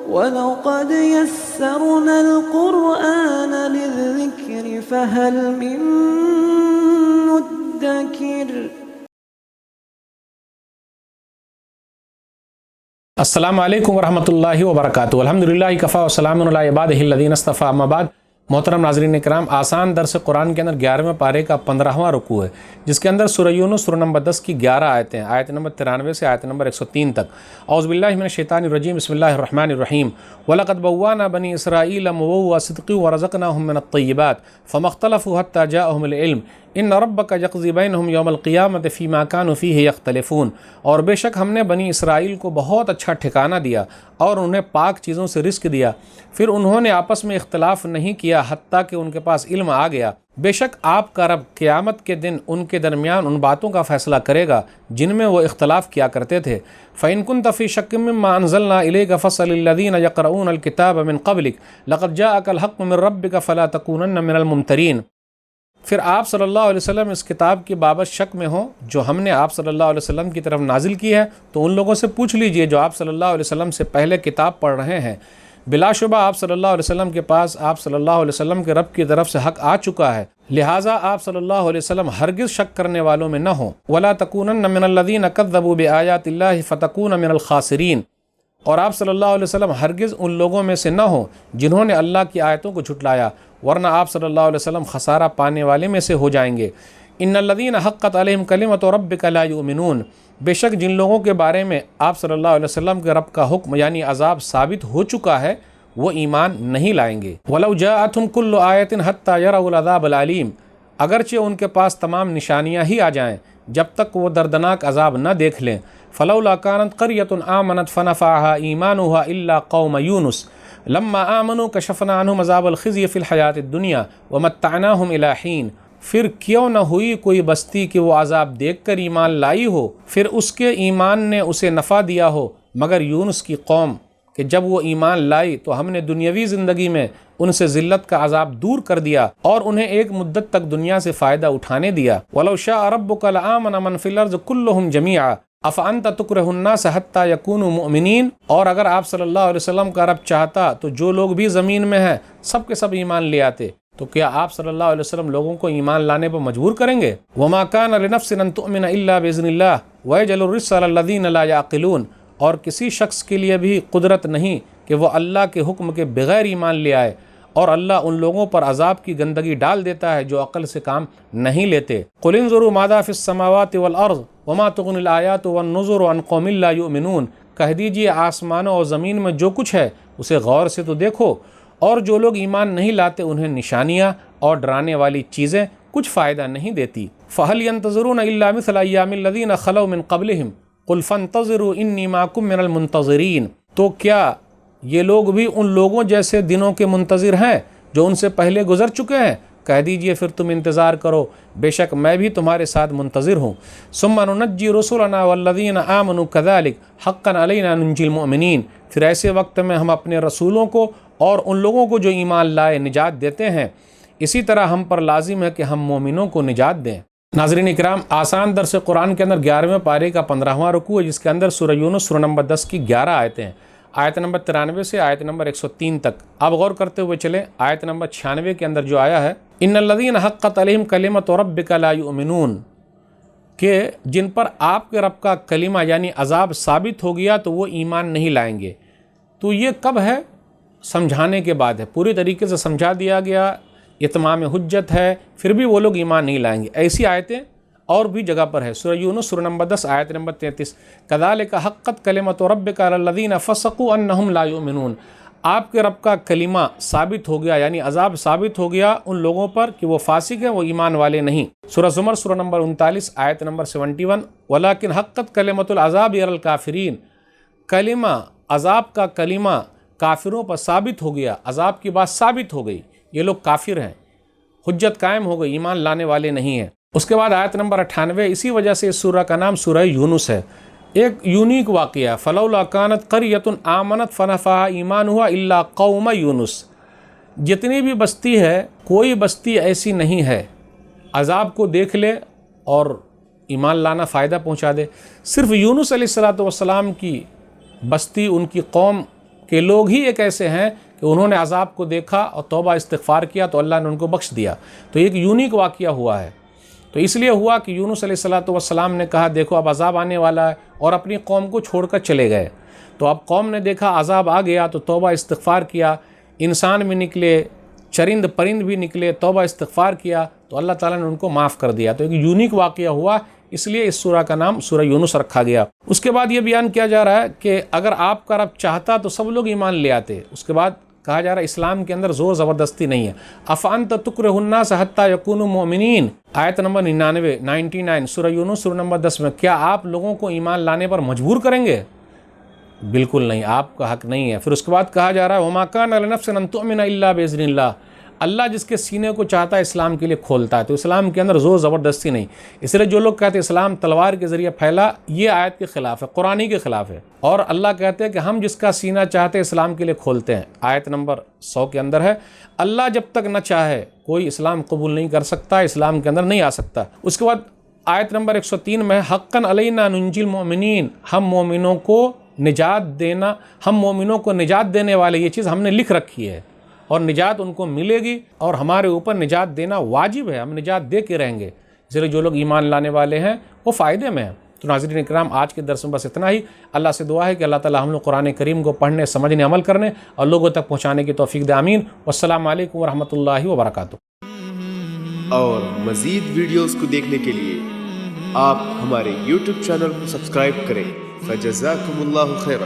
وَلَقَدْ يَسَّرْنَا الْقُرْآنَ لِلذِّكْرِ فَهَلْ مِن مُّدَّكِرٍ۔ السلام علیکم ورحمۃ اللہ وبرکاتہ۔ الحمدللہ کفا وسلام علی عبادہ الذین اصطفیٰ، اما بعد۔ محترم ناظرین کرام، آسان درس قرآن کے اندر 11ویں پارے کا 15واں رکوع ہے، جس کے اندر سورہ یونس سورہ نمبر 10 کی 11 آیتیں ہیں، آیت نمبر 93 سے آیت نمبر 103 تک۔ اعوذ باللہ من الشیطان الرجیم، بسم اللہ الرحمن الرحیم۔ وَلَقَدْ بَوَّأْنَا بَنِي إِسْرَائِيلَ مُبَوَّأَ صِدْقٍ وَرَزَقْنَاهُم مِّنَ الطَّيِّبَاتِ فَمَا اخْتَلَفُوا حَتَّىٰ جَاءَهُمُ الْعِلْمُ إِنَّ رَبَّكَ يَقْضِي بَيْنَهُمْ يَوْمَ الْقِيَامَةِ فِيمَا كَانُوا فِيهِ يَخْتَلِفُونَ۔ اور بے شک ہم نے بنی اسرائیل کو بہت اچھا ٹھکانہ دیا اور انہیں پاک چیزوں سے رزق دیا، پھر انہوں نے آپس میں اختلاف نہیں کیا حتیٰ کہ ان کے پاس علم آ گیا۔ بے شک آپ کا رب قیامت کے دن ان کے درمیان ان باتوں کا فیصلہ کرے گا جن میں وہ اختلاف کیا کرتے تھے۔ فَإِن كُنتَ فِي شَكٍّ مِّمَّا أَنزَلْنَا إِلَيْكَ فَاسْأَلِ الَّذِينَ يَقْرَؤُونَ الْكِتَابَ مِن قَبْلِكَ لَقَدْ جَاءَكَ الْحَقُّ مِن رَّبِّكَ فَلَا تَكُونَنَّ مِنَ الْمُمْتَرِينَ۔ پھر آپ صلی اللہ علیہ وسلم اس کتاب کی بابت شک میں ہوں جو ہم نے آپ صلی اللہ علیہ وسلم کی طرف نازل کی ہے، تو ان لوگوں سے پوچھ لیجئے جو آپ صلی اللہ علیہ وسلم سے پہلے کتاب پڑھ رہے ہیں۔ بلا شبہ آپ صلی اللہ علیہ وسلم کے پاس آپ صلی اللہ علیہ وسلم کے رب کی طرف سے حق آ چکا ہے، لہٰذا آپ صلی اللہ علیہ وسلم ہرگز شک کرنے والوں میں نہ ہوں۔ وَلَا تَكُونَنَّ مِنَ الَّذِينَ كَذَّبُوا بِآيَاتِ اللَّهِ فَتَكُونَ مِنَ الْخَاسِرِينَ۔ اور آپ صلی اللہ علیہ وسلم ہرگز ان لوگوں میں سے نہ ہوں جنہوں نے اللہ کی آیتوں کو جھٹلایا، ورنہ آپ صلی اللہ علیہ وسلم خسارہ پانے والے میں سے ہو جائیں گے۔ ان الذین حقت علیہم کلمۃ ربک لا یؤمنون۔ بے شک جن لوگوں کے بارے میں آپ صلی اللہ علیہ وسلم کے رب کا حکم یعنی عذاب ثابت ہو چکا ہے، وہ ایمان نہیں لائیں گے۔ وَلَوْ جَاءَتْهُمْ كُلُّ آیَةٍ حَتَّىٰ يَرَوْا الْعَذَابَ الْعَلِيمَ۔ اگرچہ ان کے پاس تمام نشانیاں ہی آ جائیں جب تک وہ دردناک عذاب نہ دیکھ لیں۔ فَلَوْلَا كَانَتْ قَرْيَةٌ آمَنَتْ فَنَفَعَهَا إِيمَانُهَا إِلَّا قَوْمَ يُونُسَ لَمَّا آمَنُوا كَشَفْنَا عَنْهُمْ عَذَابَ الْخِزْيِ فِي الْحَيَاةِ الدُّنْيَا وَمَتَّعْنَاهُمْ إِلَىٰ حِينٍ۔ پھر کیوں نہ ہوئی کوئی بستی کہ وہ عذاب دیکھ کر ایمان لائی ہو، پھر اس کے ایمان نے اسے نفع دیا ہو، مگر یونس کی قوم کہ جب وہ ایمان لائی تو ہم نے دنیاوی زندگی میں ان سے ذلت کا عذاب دور کر دیا اور انہیں ایک مدت تک دنیا سے فائدہ اٹھانے دیا۔ وَلَوْ شَاءَ رَبُّكَ لَآمَنَ مَن فِي الْأَرْضِ كُلُّهُمْ جَمِيعًا أَفَأَنْتَ تُكْرِهُ النَّاسَ حَتَّىٰ يَكُونُوا مُؤْمِنِينَ۔ اور اگر آپ صلی اللہ علیہ وسلم کا رب چاہتا تو جو لوگ بھی زمین میں ہیں سب کے سب ایمان لے آتے، تو کیا آپ صلی اللہ علیہ وسلم لوگوں کو ایمان لانے پر مجبور کریں گے؟ وَمَا كَانَ لِنَفْسٍ أَن تُؤْمِنَ إِلَّا بِإِذْنِ اللَّهِ وَيَجْعَلُ الرِّجْسَ عَلَى الَّذِينَ لَا يَعْقِلُونَ۔ اور کسی شخص کے لیے بھی قدرت نہیں کہ وہ اللہ کے حکم کے بغیر ایمان لے آئے، اور اللہ ان لوگوں پر عذاب کی گندگی ڈال دیتا ہے جو عقل سے کام نہیں لیتے۔ قُلِ انظُرُوا مَاذَا فِي السَّمَاوَاتِ وَالْأَرْضِ وَمَا تُغْنِ الْآيَاتُ وَالنُّذُرُ عَنْ قَوْمٍ لَا يُؤْمِنُونَ۔ کہہ دیجئے آسمانوں اور زمین میں جو کچھ ہے اسے غور سے تو دیکھو، اور جو لوگ ایمان نہیں لاتے انہیں نشانیاں اور ڈرانے والی چیزیں کچھ فائدہ نہیں دیتی۔ فَهَلْ يَنتَظِرُونَ إِلَّا مِثْلَ أَيَّامِ الَّذِينَ خَلَوْا مِن قَبْلِهِمْ قُلْ فَانتَظِرُوا إِنِّي مَعَكُم مِّنَ الْمُنتَظِرِينَ۔ تو کیا یہ لوگ بھی ان لوگوں جیسے دنوں کے منتظر ہیں جو ان سے پہلے گزر چکے ہیں؟ کہہ دیجئے پھر تم انتظار کرو، بے شک میں بھی تمہارے ساتھ منتظر ہوں۔ ثُمَّ نُنَجِّي رُسُلَنَا وَالَّذِينَ آمَنُوا كَذَٰلِكَ حَقًّا عَلَيْنَا نُنجِي الْمُؤْمِنِينَ۔ پھر ایسے وقت میں ہم اپنے رسولوں کو اور ان لوگوں کو جو ایمان لائے نجات دیتے ہیں، اسی طرح ہم پر لازم ہے کہ ہم مومنوں کو نجات دیں۔ ناظرین اکرام، آسان درس قرآن کے اندر 11ویں پارے کا 15واں رکوع ہے، جس کے اندر سورہ یونس سورہ نمبر 10 کی 11 آیتیں ہیں، آیت نمبر 93 سے آیت نمبر 103 تک۔ اب غور کرتے ہوئے چلیں آیت نمبر 96 کے اندر جو آیا ہے، ان الذین حقت علیہم کلمۃ ربک لا یؤمنون، کہ جن پر آپ کے رب کا کلمہ یعنی عذاب ثابت ہو گیا تو وہ ایمان نہیں لائیں گے۔ تو یہ کب ہے؟ سمجھانے کے بعد ہے، پوری طریقے سے سمجھا دیا گیا، اتمام حجت ہے، پھر بھی وہ لوگ ایمان نہیں لائیں گے۔ ایسی آیتیں اور بھی جگہ پر ہے، سورہ یونس سورہ نمبر 10 آیت نمبر 33، کذالک حقت کلمۃ ربک علی الذین فسقوا انہم لا یؤمنون۔ آپ کے رب کا کلمہ ثابت ہو گیا یعنی عذاب ثابت ہو گیا ان لوگوں پر کہ وہ فاسق ہیں، وہ ایمان والے نہیں۔ سورہ زمر سورہ نمبر 39 آیت نمبر 71، ولیکن حقت کلمۃ العذاب علی الکافرین۔ کلمہ عذاب کا کلمہ کافروں پر ثابت ہو گیا، عذاب کی بات ثابت ہو گئی، یہ لوگ کافر ہیں، حجت قائم ہو گئی، ایمان لانے والے نہیں ہیں۔ اس کے بعد آیت نمبر 98، اسی وجہ سے اس سورہ کا نام سورہ یونس ہے۔ ایک یونیک واقعہ، فلولا کانت قریۃ آمنت فنفعها ایمانها الا قوم یونس۔ جتنی بھی بستی ہے کوئی بستی ایسی نہیں ہے عذاب کو دیکھ لے اور ایمان لانا فائدہ پہنچا دے، صرف یونس علیہ السلام کی بستی، ان کی قوم کہ لوگ ہی ایک ایسے ہیں کہ انہوں نے عذاب کو دیکھا اور توبہ استغفار کیا تو اللہ نے ان کو بخش دیا۔ تو ایک یونیک واقعہ ہوا ہے۔ تو اس لیے ہوا کہ یونس علیہ السلام نے کہا دیکھو اب عذاب آنے والا ہے، اور اپنی قوم کو چھوڑ کر چلے گئے۔ تو اب قوم نے دیکھا عذاب آ گیا تو توبہ استغفار کیا، انسان بھی نکلے، چرند پرند بھی نکلے، توبہ استغفار کیا تو اللہ تعالیٰ نے ان کو معاف کر دیا۔ تو ایک یونیک واقعہ ہوا، اس لیے اس سورہ کا نام سورہ یونس رکھا گیا۔ اس کے بعد یہ بیان کیا جا رہا ہے کہ اگر آپ کا رب چاہتا تو سب لوگ ایمان لے آتے۔ اس کے بعد کہا جا رہا ہے اسلام کے اندر زور زبردستی نہیں ہے۔ افانت تکرہ الناس حتی یکونوا مؤمنین، آیت نمبر 99 سورہ یونس سورہ نمبر 10 میں، کیا آپ لوگوں کو ایمان لانے پر مجبور کریں گے؟ بالکل نہیں، آپ کا حق نہیں ہے۔ پھر اس کے بعد کہا جا رہا ہے وما کان لنفس ان تؤمن الا باذن اللہ، اللہ جس کے سینے کو چاہتا ہے اسلام کے لیے کھولتا ہے۔ تو اسلام کے اندر زور زبردستی نہیں۔ اس لیے جو لوگ کہتے ہیں اسلام تلوار کے ذریعے پھیلا، یہ آیت کے خلاف ہے، قرآن ہی کے خلاف ہے۔ اور اللہ کہتے ہیں کہ ہم جس کا سینہ چاہتے ہیں اسلام کے لیے کھولتے ہیں، آیت نمبر 100 کے اندر ہے۔ اللہ جب تک نہ چاہے کوئی اسلام قبول نہیں کر سکتا، اسلام کے اندر نہیں آ سکتا۔ اس کے بعد آیت نمبر 103 میں حقاً علینا ننجی المؤمنین، ہم مومنوں کو نجات دینا، ہم مومنوں کو نجات دینے والے، یہ چیز ہم نے لکھ رکھی ہے اور نجات ان کو ملے گی، اور ہمارے اوپر نجات دینا واجب ہے، ہم نجات دے کے رہیں گے۔ اس لیے جو لوگ ایمان لانے والے ہیں وہ فائدے میں ہیں۔ تو ناظرین اکرام، آج کے درس میں بس اتنا ہی۔ اللہ سے دعا ہے کہ اللہ تعالی ہم لوگ قرآن کریم کو پڑھنے، سمجھنے، عمل کرنے اور لوگوں تک پہنچانے کی توفیق دے، آمین۔ والسلام علیکم ورحمۃ اللہ وبرکاتہ۔ اور مزید ویڈیوز کو دیکھنے کے لیے آپ ہمارے YouTube چینل کو سبسکرائب کریں۔ فجزاکم اللہ خیرا۔